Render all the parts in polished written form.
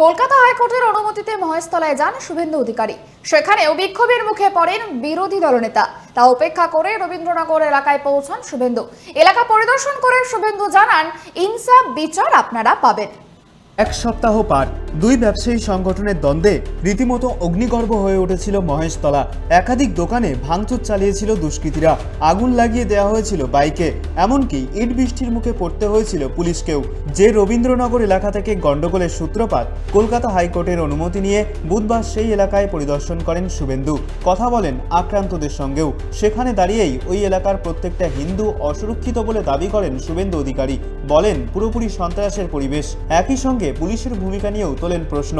কলকাতা হাইকোর্টের অনুমতিতে মহেশতলায় যান শুভেন্দু অধিকারী। সেখানেও বিক্ষোভের মুখে পড়েন বিরোধী দলনেতা। তা উপেক্ষা করে রবীন্দ্রনগর এলাকায় পৌঁছান শুভেন্দু। এলাকা পরিদর্শন করে শুভেন্দু জানান, ইনসাফ বিচার আপনারা পাবেন। এক সপ্তাহ পার, দুই ব্যবসায়ী সংগঠনের দ্বন্দ্বে রীতিমতো অগ্নিগর্ভ হয়ে উঠেছিল মহেশতলা। একাধিক দোকানে ভাঙচুর চালিয়েছিল দুষ্কৃতীরা, আগুন লাগিয়ে দেওয়া হয়েছিল বাইকে, এমনকি ইট বৃষ্টির মুখে পড়তে হয়েছিল পুলিশকেও। যে রবীন্দ্রনগর এলাকা থেকে গন্ডগোলের সূত্রপাত, কলকাতা হাইকোর্টের অনুমতি নিয়ে বুধবার সেই এলাকায় পরিদর্শন করেন শুভেন্দু। কথা বলেন আক্রান্তদের সঙ্গেও। সেখানে দাঁড়িয়েই ওই এলাকার প্রত্যেকটা হিন্দু অসুরক্ষিত বলে দাবি করেন শুভেন্দু অধিকারী। বলেন পুরোপুরি সন্ত্রাসের পরিবেশ। একই সঙ্গে পুলিশের ভূমিকা নিয়েও তোলেন প্রশ্ন।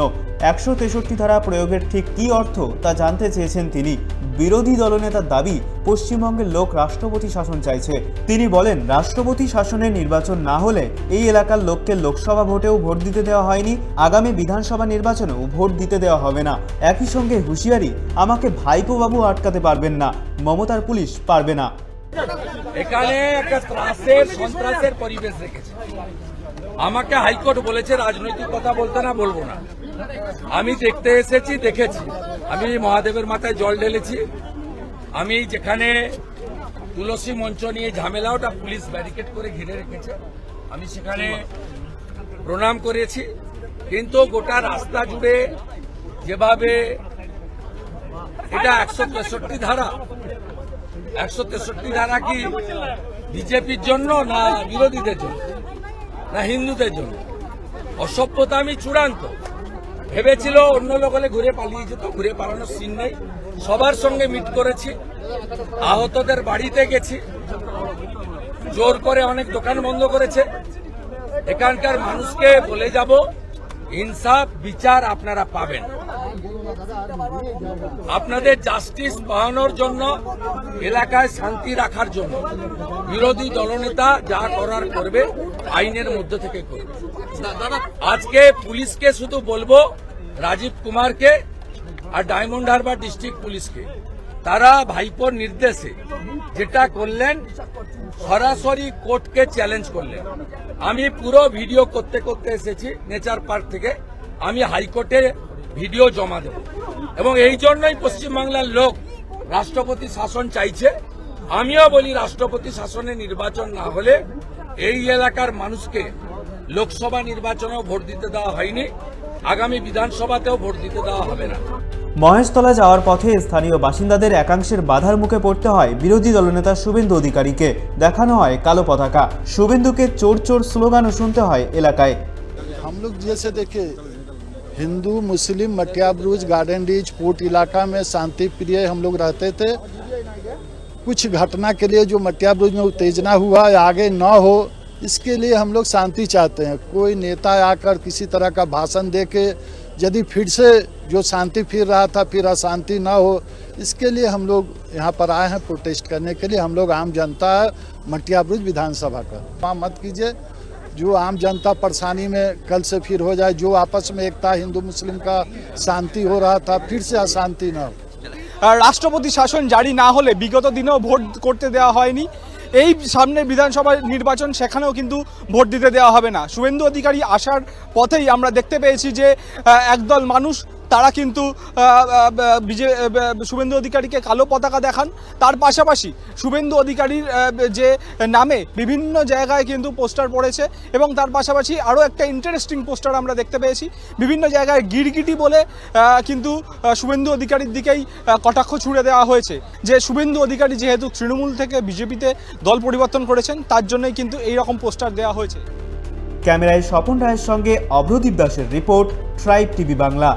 163 ধারা প্রয়োগের ঠিক কী অর্থ তা জানতে চেয়েছেন তিনি। বিরোধী দলনেতার দাবি, পশ্চিমবঙ্গের লোক রাষ্ট্রপতি শাসন চাইছে। তিনি বলেন, রাষ্ট্রপতি শাসনের নির্বাচন না হলে এই এলাকার লোককে লোকসভা ভোটেও ভোট দিতে দেওয়া হয়নি, আগামী বিধানসভা নির্বাচনেও ভোট দিতে দেওয়া হবে না। একই সঙ্গে হুঁশিয়ারি, আমাকে ভাইপো বাবু আটকাতে পারবেন না, মমতার পুলিশ পারবে না। এখানে একটা সন্ত্রাসের পরিবেশ রেখেছে। আমাকে হাইকোর্ট বলেছে রাজনৈতিক কথা বলতে না, বলবো না। আমি দেখতে এসেছি, দেখেছি। আমি মহাদেবের মাথায় জল ঢেলেছি। আমি যেখানে তুলসী মঞ্চ নিয়ে ঝামেলা, ওটা পুলিশ ব্যারিকেড করে ঘিরে রেখেছে, আমি সেখানে প্রণাম করেছি। কিন্তু গোটা রাস্তা জুড়ে যেভাবে এটা 163 ধারা, 163 ধারা কি বিজেপির জন্য না বিরোধীদের জন্য না হিন্দুদের জন্য? অসভ্যতা আমি চূড়ান্ত। ভেবেছিল অন্য লোক হলে ঘুরে পালিয়ে যেত, ঘুরে পালানোর সিন নেই। সবার সঙ্গে মিট করেছি, আহতদের বাড়িতে গেছি, জোর করে অনেক দোকান বন্ধ করেছে। এখানকার মানুষকে বলে যাব, ইনসাফ বিচার আপনারা পাবেন। আপনাদের জাস্টিস পাওয়ানোর জন্য, এলাকায় শান্তি রাখার জন্য বিরোধী দলনেতা যা করার করবে, আইনের মধ্যে থেকে করবে। আজকে পুলিশকে শুধু বলবো, রাজীব কুমারকে আর ডায়মন্ড হারবার ডিস্ট্রিক্ট পুলিশকে, তারা ভাইপোর নির্দেশে যেটা করলেন, সরাসরি কোর্টকে চ্যালেঞ্জ করলেন। আমি পুরো ভিডিও করতে করতে এসেছি নেচার পার্ক থেকে। আমি হাইকোর্টে ভিডিও জমা দেব, এবং এই জন্যই পশ্চিমবাংলার লোক রাষ্ট্রপতি শাসন চাইছে। আমিও বলি, রাষ্ট্রপতি শাসনে নির্বাচন না হলে এই এলাকার মানুষকে লোকসভা নির্বাচনেও ভোট দিতে দেওয়া হয়নি, আগামী বিধানসভাতেও ভোট দিতে দেওয়া হবে না। মহেশতলা যাওয়ার পথে স্থানীয় বাসিন্দাদের একাংশের বাধার মুখে পড়তে হয় বিরোধী দলনেতা শুভেন্দু অধিকারীকে। দেখানো হয় কালো পতাকা। শুভেন্দুকে চোর চোর স্লোগানও শুনতে হয় এলাকায়। हम लोग जैसे देखे, हिंदू मुस्लिम मटिया ब्रूज गार्डन रीच पोर्ट इलाका में शांति प्रिय हम लोग रहते थे। कुछ घटना के लिए जो मटिया ब्रूज में उत्तेजना हुआ आगे न हो, इसके लिए हम लोग शांति चाहते हैं। कोई नेता आकर किसी तरह का भाषण दे के यदि फिर से जो शांति फिर रहा था, फिर अशांति न हो, इसके लिए हम लोग यहाँ पर आए हैं प्रोटेस्ट करने के लिए। हम लोग आम जनता है मटिया ब्रूज विधानसभा का, वहाँ मत कीजिए। जो आम जनता परेशानी में कल से फिर हो जाए, जो आपस में एकता हिंदू मुस्लिम का शांति हो रहा था, फिर से अशांति न हो। রাষ্ট্রপতি শাসন জারি না হলে বিগত দিনেও ভোট করতে দেওয়া হয়নি। এই সামনে বিধানসভা নির্বাচন, সেখানেও কিন্তু ভোট দিতে দেওয়া হবে না। শুভেন্দু অধিকারী আসার পথেই আমরা দেখতে পেয়েছি যে একদল মানুষ, তারা কিন্তু শুভেন্দু অধিকারীকে কালো পতাকা দেখান। তার পাশাপাশি শুভেন্দু অধিকারীর যে নামে বিভিন্ন জায়গায় কিন্তু পোস্টার পড়েছে, এবং তার পাশাপাশি আরও একটা ইন্টারেস্টিং পোস্টার আমরা দেখতে পেয়েছি। বিভিন্ন জায়গায় গিরগিটি বলে কিন্তু শুভেন্দু অধিকারীর দিকেই কটাক্ষ ছুড়ে দেওয়া হয়েছে, যে শুভেন্দু অধিকারী যেহেতু তৃণমূল থেকে বিজেপিতে দল পরিবর্তন করেছেন, তার জন্যই কিন্তু এই রকম পোস্টার দেওয়া হয়েছে। ক্যামেরায় স্বপন রায়ের সঙ্গে অভ্রদীপ দাসের রিপোর্ট, ট্রাইব টিভি বাংলা।